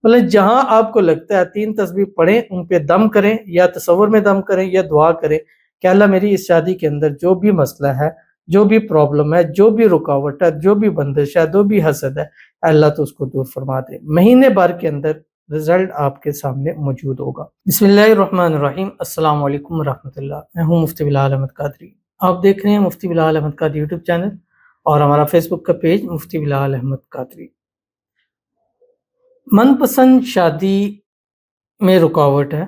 مطلب جہاں آپ کو لگتا ہے 3 تسبیح پڑھیں، ان پہ دم کریں، یا تصور میں دم کریں یا دعا کریں کہ اللہ میری اس شادی کے اندر جو بھی مسئلہ ہے، جو بھی پرابلم ہے، جو بھی رکاوٹ ہے، جو بھی بندش ہے، جو بھی حسد ہے، اللہ تو اس کو دور فرما دے۔ مہینے بھر کے اندر رزلٹ آپ کے سامنے موجود ہوگا۔ بسم اللہ الرحمن الرحیم۔ السلام علیکم ورحمۃ اللہ۔ میں ہوں مفتی بلال احمد قادری۔ آپ دیکھ رہے ہیں مفتی بلال احمد قادری یوٹیوب چینل اور ہمارا فیس بک کا پیج مفتی بلال احمد قادری۔ من پسند شادی میں رکاوٹ ہے۔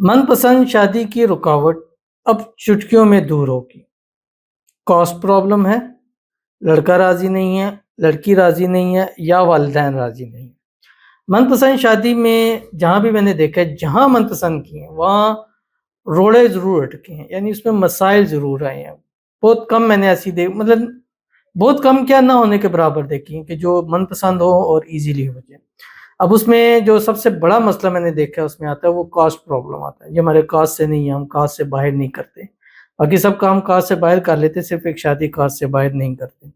من پسند شادی کی رکاوٹ اب چٹکیوں میں دور ہوگی۔ کاسٹ پرابلم ہے، لڑکا راضی نہیں ہے، لڑکی راضی نہیں ہے، یا والدین راضی نہیں ہے۔ من پسند شادی میں جہاں بھی میں نے دیکھا ہے، جہاں من پسند کی ہیں وہاں روڑے ضرور اٹکے ہیں، یعنی اس میں مسائل ضرور آئے ہیں۔ بہت کم میں نے ایسی مطلب بہت کم کیا نہ ہونے کے برابر دیکھی ہیں کہ جو من پسند ہو اور ایزیلی ہو جائے۔ اب اس میں جو سب سے بڑا مسئلہ میں نے دیکھا اس میں آتا ہے وہ کاسٹ پرابلم آتا ہے۔ یہ ہمارے کاسٹ سے نہیں ہے، ہم کاسٹ سے باہر نہیں کرتے، باقی سب کام کاسٹ سے باہر کر لیتے، صرف ایک شادی کاسٹ سے باہر نہیں کرتے۔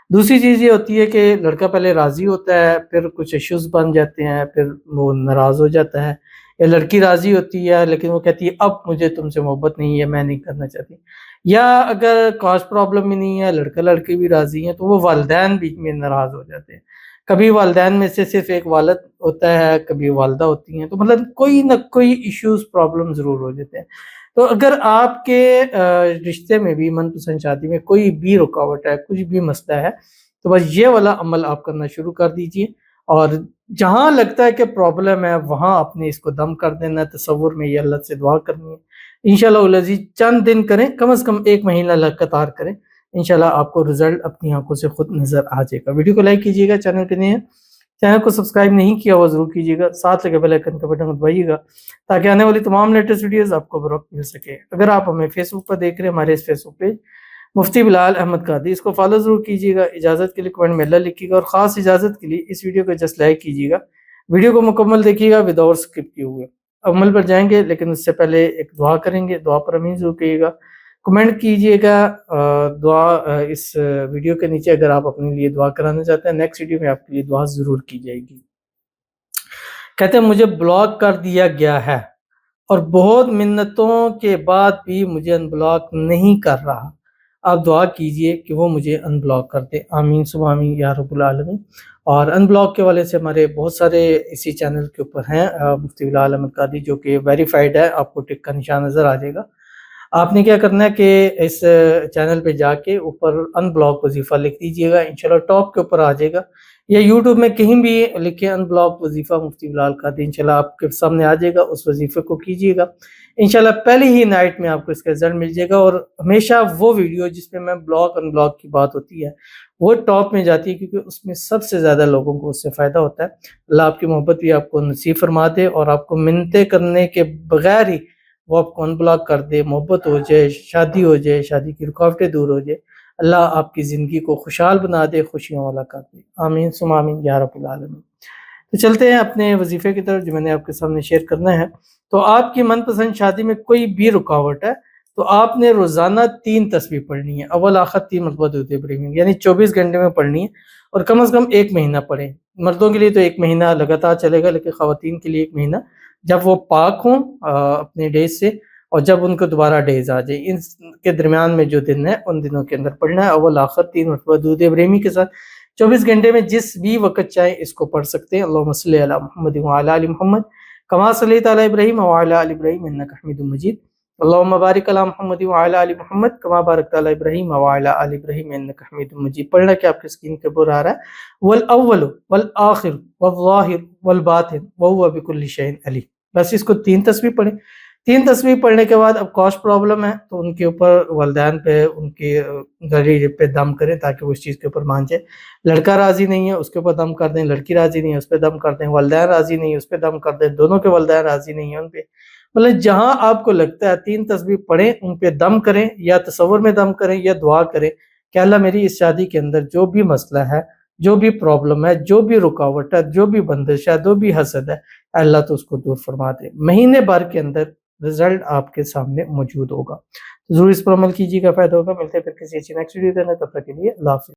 دوسری چیز یہ ہوتی ہے کہ لڑکا پہلے راضی ہوتا ہے، پھر کچھ ایشوز بن جاتے ہیں، پھر وہ ناراض ہو جاتا ہے، یا لڑکی راضی ہوتی ہے لیکن وہ کہتی ہے اب مجھے تم سے محبت نہیں ہے، میں نہیں کرنا چاہتی۔ یا اگر کاسٹ پرابلم بھی نہیں ہے، لڑکا لڑکی بھی راضی ہیں، تو وہ والدین بیچ میں ناراض ہو جاتے ہیں۔ کبھی والدین میں سے صرف ایک والد ہوتا ہے، کبھی والدہ ہوتی ہیں، تو مطلب کوئی نہ کوئی ایشوز پرابلم ضرور ہو جاتے ہیں۔ تو اگر آپ کے رشتے میں بھی من پسند شادی میں کوئی بھی رکاوٹ ہے، کچھ بھی مسئلہ ہے، تو بس یہ والا عمل آپ کرنا شروع کر دیجئے، اور جہاں لگتا ہے کہ پرابلم ہے وہاں اپنے اس کو دم کر دینا ہے، تصور میں یہ اللہ سے دعا کرنی ہے۔ انشاءاللہ العزیز چند دن کریں، کم از کم 1 مہینہ لگاتار کریں، انشاءاللہ آپ کو رزلٹ اپنی آنکھوں سے خود نظر آ جائے گا۔ ویڈیو کو لائک کیجیے گا، چینل پہ نئے ہیں چینل کو سبسکرائب نہیں کیا ہوا ضرور کیجیے گا، ساتھ لگے بیل آئیکن کا بٹن دبائیے گا تاکہ آنے والی تمام لیٹسٹ ویڈیوز آپ کو بروقت مل سکے۔ اگر آپ ہمیں فیس بک پر دیکھ رہے ہیں، ہمارے اس فیس بک پیج مفتی بلال احمد قادری، اس کو فالو ضرور کیجیے گا۔ اجازت کے لیے کمنٹ میں اللہ لکھیے گا، اور خاص اجازت کے لیے اس ویڈیو کو جسٹ لائک کیجیے گا۔ ویڈیو کو مکمل دیکھیے گا وداؤٹ اسکپ کیے ہوئے۔ عمل پر جائیں گے لیکن اس سے پہلے ایک دعا کریں گے، دعا پر امین ضرور کیجیے گا، کمنٹ کیجیے گا دعا اس ویڈیو کے نیچے اگر آپ اپنے لیے دعا کرانا چاہتے ہیں، نیکسٹ ویڈیو میں آپ کے لیے دعا ضرور کی جائے گی۔ کہتے ہیں مجھے بلاک کر دیا گیا ہے اور بہت منتوں کے بعد بھی مجھے ان بلاک نہیں کر رہا، آپ دعا کیجئے کہ وہ مجھے ان بلاک کر دے، آمین ثم آمین یا رب العالمین۔ اور ان بلاک کے والے سے ہمارے بہت سارے اسی چینل کے اوپر ہیں، مفتی بلال احمد قادری جو کہ ویریفائڈ ہے، آپ کو ٹک کا نشان نظر آ جائے گا۔ آپ نے کیا کرنا ہے کہ اس چینل پہ جا کے اوپر ان بلاک وظیفہ لکھ دیجئے گا، انشاءاللہ ٹاپ کے اوپر آ جائے گا، یا یوٹیوب میں کہیں بھی لکھیں ان بلاک وظیفہ مفتی بلال قادری، انشاءاللہ آپ کے سامنے آ جائے گا، اس وظیفے کو کیجئے گا، انشاءاللہ پہلی ہی نائٹ میں آپ کو اس کا رزلٹ مل جائے گا۔ اور ہمیشہ وہ ویڈیو جس میں میں بلاک ان بلاک کی بات ہوتی ہے وہ ٹاپ میں جاتی ہے، کیونکہ اس میں سب سے زیادہ لوگوں کو اس سے فائدہ ہوتا ہے۔ اللہ آپ کی محبت بھی آپ کو نصیب فرما دے، اور آپ کو منتیں کرنے کے بغیر ہی وہ آپ کو ان بلاک کر دے، محبت ہو جائے، شادی ہو جائے، شادی کی رکاوٹیں دور ہو جائے، اللہ آپ کی زندگی کو خوشحال بنا دے، خوشیوں والا کر دے، آمین ثم آمین یا رب العالمین۔ تو چلتے ہیں اپنے وظیفے کی طرف جو میں نے آپ کے سامنے شیئر کرنا ہے۔ تو آپ کی من پسند شادی میں کوئی بھی رکاوٹ ہے تو آپ نے روزانہ 3 تسبیح پڑھنی ہے، اول آخر 3 مرتبہ درود ابراہیمی، یعنی 24 گھنٹے میں پڑھنی ہے، اور کم از کم 1 مہینہ پڑھیں۔ مردوں کے لیے تو 1 مہینہ لگاتار چلے گا، لیکن خواتین کے لیے 1 مہینہ، جب وہ پاک ہوں اپنے ڈیز سے، اور جب ان کو دوبارہ ڈیز آ جائے، ان کے درمیان میں جو دن ہے ان دنوں کے اندر پڑھنا ہے، اول آخر 3 مرتبہ درود ابراہیمی کے ساتھ 24 گھنٹے میں جس بھی وقت چاہیں اس کو پڑھ سکتے ہیں۔ اللہم صلی علی محمد وعلی آل محمد کما صلیت علی ابراہیم وعلی آل ابراہیم انک حمید مجید، اللہم بارک علی محمد وعلی آل محمد کما بارکت علی ابراہیم وعلی آل ابراہیم انک حمید مجید۔ پڑھنا کہ آپ کی اسکرین کے اوپر آ رہا ہے، والاول والآخر والظاہر والباطن وہو بکل شیء علیم۔ بس اس کو 3 تسبیح پڑھیں۔ 3 تسبیح پڑھنے کے بعد اب کاسٹ پرابلم ہے تو ان کے اوپر والدین پہ ان کے گھر پہ دم کریں تاکہ وہ اس چیز کے اوپر مان جائے۔ لڑکا راضی نہیں ہے اس کے اوپر دم کر دیں، لڑکی راضی نہیں ہے اس پہ دم کر دیں، والدین راضی نہیں ہے اس پہ دم کر دیں، دونوں کے والدین راضی نہیں ہیں ان پہ، مطلب جہاں آپ کو لگتا ہے 3 تسبیح پڑھیں ان پہ دم کریں، یا تصور میں دم کریں یا دعا کریں کہ اللہ میری اس شادی کے اندر جو بھی مسئلہ ہے، جو بھی پرابلم ہے، جو بھی رکاوٹ ہے، جو بھی بندش ہے، جو بھی حسد ہے، اللہ تو اس کو دور فرما دے۔ مہینے بھر کے اندر رزلٹ آپ کے سامنے موجود ہوگا، ضرور اس پر عمل کیجیے گا، فائدہ ہوگا۔ ملتے ہیں پھر کسی اچھی نیکسٹ ویڈیو کے اندر، تب تک کے لیے اللہ حافظ۔